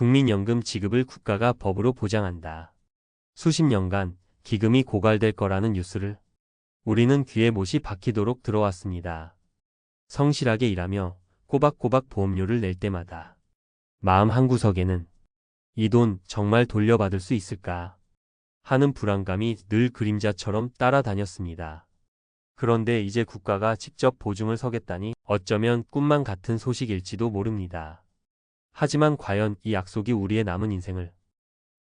국민연금 지급을 국가가 법으로 보장한다. 수십 년간 기금이 고갈될 거라는 뉴스를 우리는 귀에 못이 박히도록 들어왔습니다. 성실하게 일하며 꼬박꼬박 보험료를 낼 때마다 마음 한구석에는 이 돈 정말 돌려받을 수 있을까 하는 불안감이 늘 그림자처럼 따라다녔습니다. 그런데 이제 국가가 직접 보증을 서겠다니 어쩌면 꿈만 같은 소식일지도 모릅니다. 하지만 과연 이 약속이 우리의 남은 인생을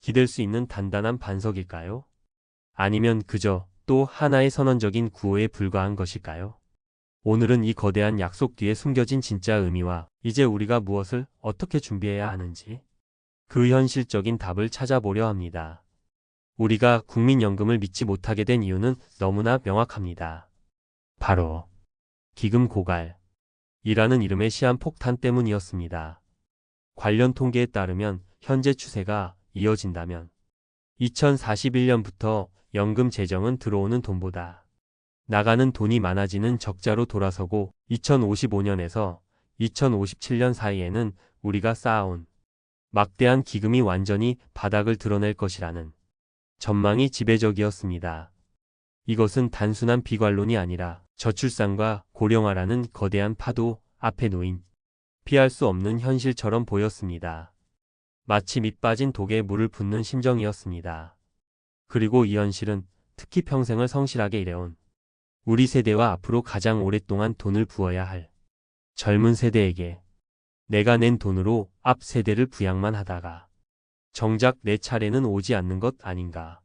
기댈 수 있는 단단한 반석일까요? 아니면 그저 또 하나의 선언적인 구호에 불과한 것일까요? 오늘은 이 거대한 약속 뒤에 숨겨진 진짜 의미와 이제 우리가 무엇을 어떻게 준비해야 하는지 그 현실적인 답을 찾아보려 합니다. 우리가 국민연금을 믿지 못하게 된 이유는 너무나 명확합니다. 바로 기금 고갈이라는 이름의 시한폭탄 때문이었습니다. 관련 통계에 따르면 현재 추세가 이어진다면 2041년부터 연금 재정은 들어오는 돈보다 나가는 돈이 많아지는 적자로 돌아서고 2055년에서 2057년 사이에는 우리가 쌓아온 막대한 기금이 완전히 바닥을 드러낼 것이라는 전망이 지배적이었습니다. 이것은 단순한 비관론이 아니라 저출산과 고령화라는 거대한 파도 앞에 놓인 피할 수 없는 현실처럼 보였습니다. 마치 밑 빠진 독에 물을 붓는 심정이었습니다. 그리고 이 현실은 특히 평생을 성실하게 일해온 우리 세대와 앞으로 가장 오랫동안 돈을 부어야 할 젊은 세대에게 내가 낸 돈으로 앞 세대를 부양만 하다가 정작 내 차례는 오지 않는 것 아닌가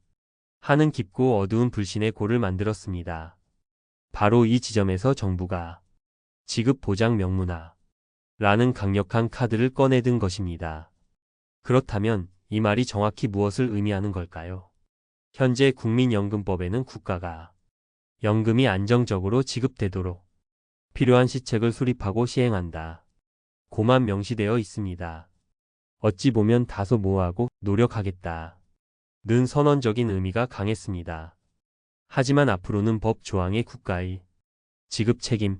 하는 깊고 어두운 불신의 골을 만들었습니다. 바로 이 지점에서 정부가 지급 보장 명문화라는 강력한 카드를 꺼내든 것입니다. 그렇다면 이 말이 정확히 무엇을 의미하는 걸까요? 현재 국민연금법에는 국가가 연금이 안정적으로 지급되도록 필요한 시책을 수립하고 시행한다 고만 명시되어 있습니다. 어찌 보면 다소 모호하고 노력하겠다 는 선언적인 의미가 강했습니다. 하지만 앞으로는 법 조항에 국가의 지급 책임을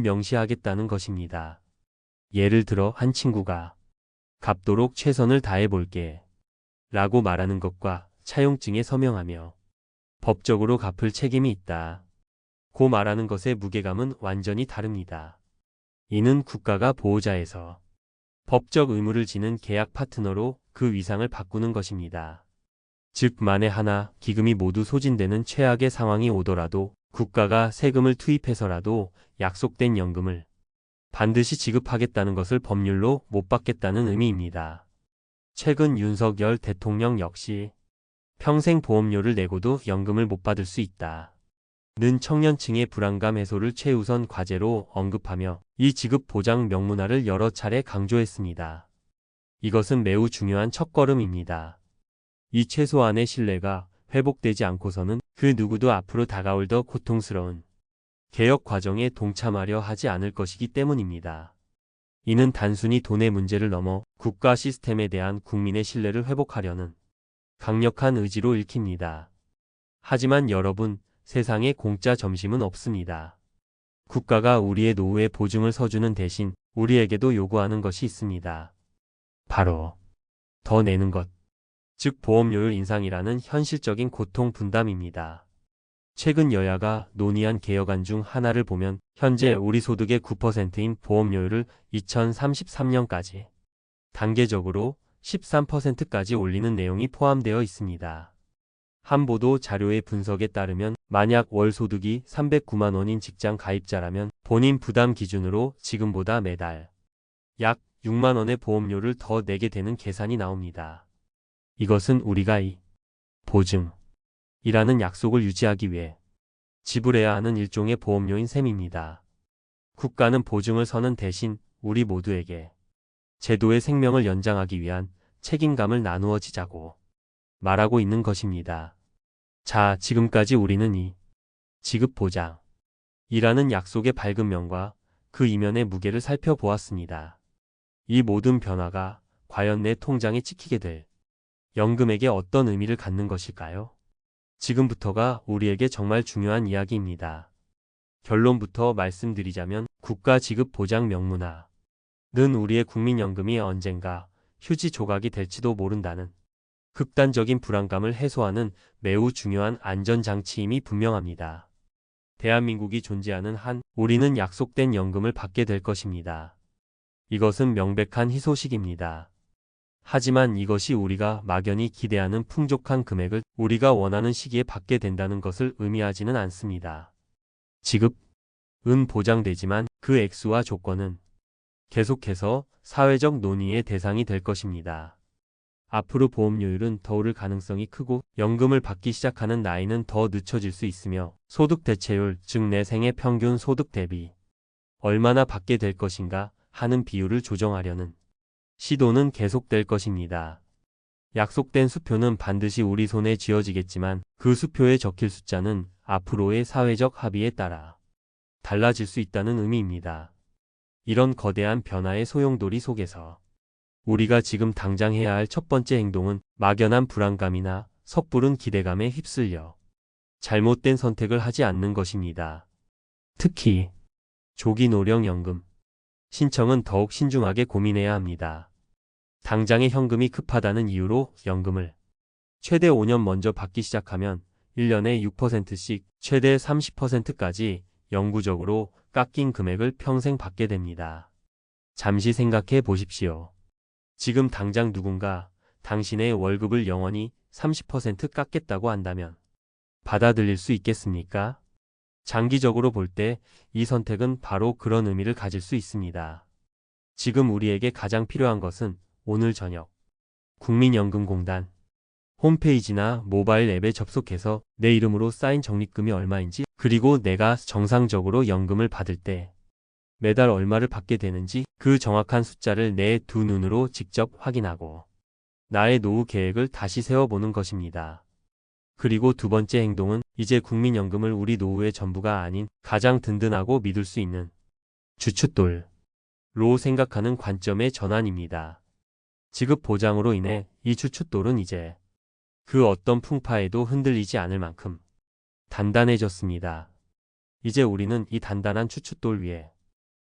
명시하겠다는 것입니다. 예를 들어 한 친구가 갚도록 최선을 다해볼게 라고 말하는 것과 차용증에 서명하며 법적으로 갚을 책임이 있다 고 말하는 것의 무게감은 완전히 다릅니다. 이는 국가가 보호자에서 법적 의무를 지는 계약 파트너로 그 위상을 바꾸는 것입니다. 즉 만에 하나 기금이 모두 소진되는 최악의 상황이 오더라도 국가가 세금을 투입해서라도 약속된 연금을 반드시 지급하겠다는 것을 법률로 못 받겠다는 의미입니다. 최근 윤석열 대통령 역시 평생 보험료를 내고도 연금을 못 받을 수 있다 는 청년층의 불안감 해소를 최우선 과제로 언급하며 이 지급 보장 명문화를 여러 차례 강조했습니다. 이것은 매우 중요한 첫걸음입니다. 이 최소한의 신뢰가 회복되지 않고서는 그 누구도 앞으로 다가올 더 고통스러운 개혁 과정에 동참하려 하지 않을 것이기 때문입니다. 이는 단순히 돈의 문제를 넘어 국가 시스템에 대한 국민의 신뢰를 회복하려는 강력한 의지로 읽힙니다. 하지만 여러분, 세상에 공짜 점심은 없습니다. 국가가 우리의 노후에 보증을 서주는 대신 우리에게도 요구하는 것이 있습니다. 바로 더 내는 것, 즉 보험료율 인상이라는 현실적인 고통 분담입니다. 최근 여야가 논의한 개혁안 중 하나를 보면 현재 우리 소득의 9%인 보험료율을 2033년까지 단계적으로 13%까지 올리는 내용이 포함되어 있습니다. 한 보도 자료의 분석에 따르면 만약 월 소득이 309만 원인 직장 가입자라면 본인 부담 기준으로 지금보다 매달 약 6만 원의 보험료를 더 내게 되는 계산이 나옵니다. 이것은 우리가 이 보증이라는 약속을 유지하기 위해 지불해야 하는 일종의 보험료인 셈입니다. 국가는 보증을 서는 대신 우리 모두에게 제도의 생명을 연장하기 위한 책임감을 나누어 지자고 말하고 있는 것입니다. 자, 지금까지 우리는 이 지급 보장이라는 약속의 밝은 면과 그 이면의 무게를 살펴보았습니다. 이 모든 변화가 과연 내 통장에 찍히게 될 연금에게 어떤 의미를 갖는 것일까요? 지금부터가 우리에게 정말 중요한 이야기입니다. 결론부터 말씀드리자면 국가 지급 보장 명문화는 우리의 국민연금이 언젠가 휴지 조각이 될지도 모른다는 극단적인 불안감을 해소하는 매우 중요한 안전장치임이 분명합니다. 대한민국이 존재하는 한 우리는 약속된 연금을 받게 될 것입니다. 이것은 명백한 희소식입니다. 하지만 이것이 우리가 막연히 기대하는 풍족한 금액을 우리가 원하는 시기에 받게 된다는 것을 의미하지는 않습니다. 지급은 보장되지만 그 액수와 조건은 계속해서 사회적 논의의 대상이 될 것입니다. 앞으로 보험료율은 더 오를 가능성이 크고 연금을 받기 시작하는 나이는 더 늦춰질 수 있으며 소득 대체율, 즉 내 생애 평균 소득 대비 얼마나 받게 될 것인가 하는 비율을 조정하려는 시도는 계속될 것입니다. 약속된 수표는 반드시 우리 손에 쥐어지겠지만 그 수표에 적힐 숫자는 앞으로의 사회적 합의에 따라 달라질 수 있다는 의미입니다. 이런 거대한 변화의 소용돌이 속에서 우리가 지금 당장 해야 할 첫 번째 행동은 막연한 불안감이나 섣부른 기대감에 휩쓸려 잘못된 선택을 하지 않는 것입니다. 특히 조기 노령연금 신청은 더욱 신중하게 고민해야 합니다. 당장의 현금이 급하다는 이유로 연금을 최대 5년 먼저 받기 시작하면 1년에 6%씩 최대 30%까지 영구적으로 깎인 금액을 평생 받게 됩니다. 잠시 생각해 보십시오. 지금 당장 누군가 당신의 월급을 영원히 30% 깎겠다고 한다면 받아들일 수 있겠습니까? 장기적으로 볼 때 이 선택은 바로 그런 의미를 가질 수 있습니다. 지금 우리에게 가장 필요한 것은 오늘 저녁 국민연금공단 홈페이지나 모바일 앱에 접속해서 내 이름으로 쌓인 적립금이 얼마인지, 그리고 내가 정상적으로 연금을 받을 때 매달 얼마를 받게 되는지 그 정확한 숫자를 내 두 눈으로 직접 확인하고 나의 노후 계획을 다시 세워보는 것입니다. 그리고 두 번째 행동은 이제 국민연금을 우리 노후의 전부가 아닌 가장 든든하고 믿을 수 있는 주춧돌로 생각하는 관점의 전환입니다. 지급 보장으로 인해 이 주춧돌은 이제 그 어떤 풍파에도 흔들리지 않을 만큼 단단해졌습니다. 이제 우리는 이 단단한 주춧돌 위에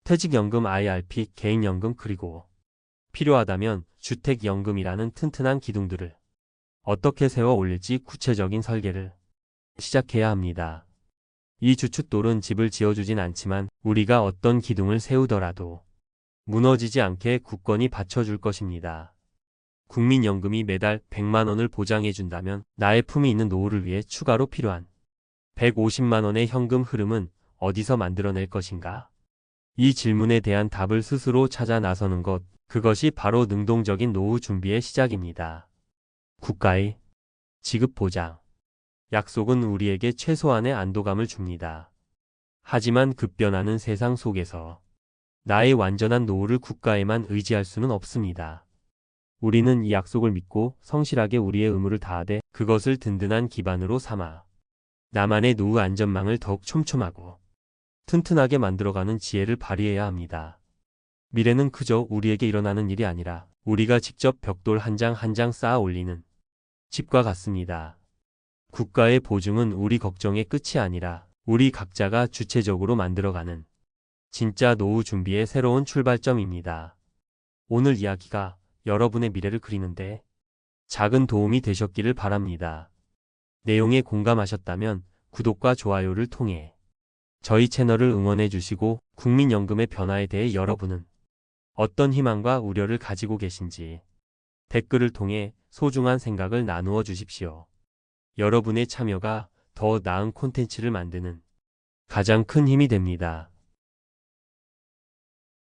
퇴직연금, IRP, 개인연금, 그리고 필요하다면 주택연금이라는 튼튼한 기둥들을 어떻게 세워 올릴지 구체적인 설계를 시작해야 합니다. 이 주춧돌은 집을 지어주진 않지만 우리가 어떤 기둥을 세우더라도 무너지지 않게 굳건히 받쳐줄 것입니다. 국민연금이 매달 100만 원을 보장해준다면 나의 품이 있는 노후를 위해 추가로 필요한 150만 원의 현금 흐름은 어디서 만들어낼 것인가? 이 질문에 대한 답을 스스로 찾아 나서는 것, 그것이 바로 능동적인 노후 준비의 시작입니다. 국가의 지급 보장 약속은 우리에게 최소한의 안도감을 줍니다. 하지만 급변하는 세상 속에서 나의 완전한 노후를 국가에만 의지할 수는 없습니다. 우리는 이 약속을 믿고 성실하게 우리의 의무를 다하되 그것을 든든한 기반으로 삼아 나만의 노후 안전망을 더욱 촘촘하고 튼튼하게 만들어가는 지혜를 발휘해야 합니다. 미래는 그저 우리에게 일어나는 일이 아니라 우리가 직접 벽돌 한 장 한 장 쌓아 올리는 집과 같습니다. 국가의 보증은 우리 걱정의 끝이 아니라 우리 각자가 주체적으로 만들어가는 진짜 노후 준비의 새로운 출발점입니다. 오늘 이야기가 여러분의 미래를 그리는데 작은 도움이 되셨기를 바랍니다. 내용에 공감하셨다면 구독과 좋아요를 통해 저희 채널을 응원해 주시고 국민연금의 변화에 대해 여러분은 어떤 희망과 우려를 가지고 계신지 댓글을 통해 소중한 생각을 나누어 주십시오. 여러분의 참여가 더 나은 콘텐츠를 만드는 가장 큰 힘이 됩니다.